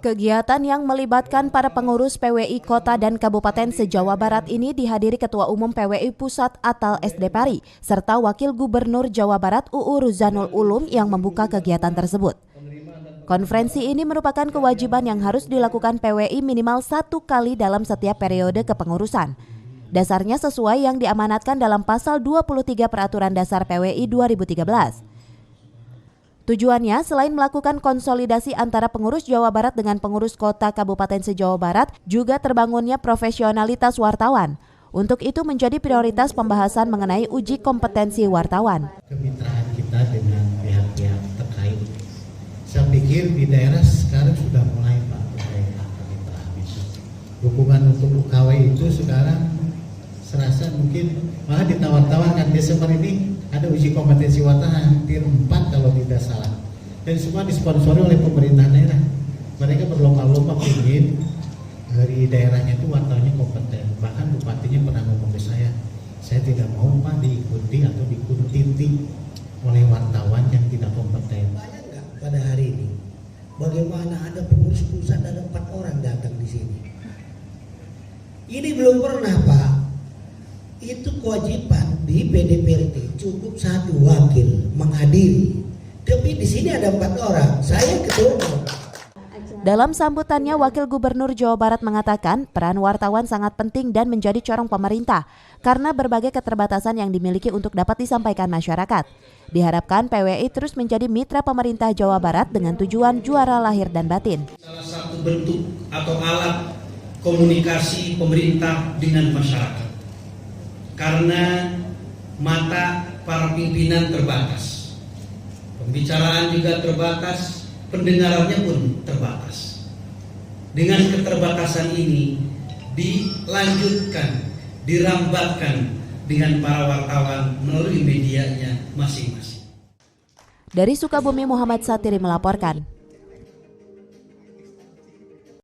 Kegiatan yang melibatkan para pengurus PWI Kota dan Kabupaten se-Jawa Barat ini dihadiri Ketua Umum PWI Pusat Atal SD Pari, serta Wakil Gubernur Jawa Barat UU Ruzanul Ulum yang membuka kegiatan tersebut. Konferensi ini merupakan kewajiban yang harus dilakukan PWI minimal 1 kali dalam setiap periode kepengurusan. Dasarnya sesuai yang diamanatkan dalam pasal 23 Peraturan Dasar PWI 2013. Tujuannya selain melakukan konsolidasi antara pengurus Jawa Barat dengan pengurus kota kabupaten se-Jawa Barat, juga terbangunnya profesionalitas wartawan. Untuk itu menjadi prioritas pembahasan mengenai uji kompetensi wartawan. Kemitraan kita dengan pihak-pihak terkait, saya pikir di daerah sekarang sudah mulai Pak kemitraan itu. Dukungan untuk UKW itu sekarang serasa mungkin malah ditawar-tawarkan. Desember ini ada uji kompetensi wartawan hampir 4 kalau tidak salah, dan semua disponsori oleh pemerintah daerah. Mereka berlomba-lomba ingin dari daerahnya itu wartawannya kompeten. Bahkan bupatinya pernah ngomong ke saya tidak mau Pak diikuti atau diikuti oleh wartawan yang tidak kompeten. Banyak nggak pada hari ini? Bagaimana ada pengurus pusat, ada 4 orang datang di sini? Ini belum pernah Pak. Itu kewajiban di PDPRT, cukup 1 wakil menghadiri. Tapi di sini ada 4 orang, saya ketua umum. Dalam sambutannya, Wakil Gubernur Jawa Barat mengatakan peran wartawan sangat penting dan menjadi corong pemerintah karena berbagai keterbatasan yang dimiliki untuk dapat disampaikan masyarakat. Diharapkan PWI terus menjadi mitra pemerintah Jawa Barat dengan tujuan juara lahir dan batin. Salah satu bentuk atau alat komunikasi pemerintah dengan masyarakat. Karena mata para pimpinan terbatas, pembicaraan juga terbatas, pendengarannya pun terbatas. Dengan keterbatasan ini dilanjutkan, dirambatkan dengan para wartawan melalui medianya masing-masing. Dari Sukabumi, Muhammad Satiri melaporkan.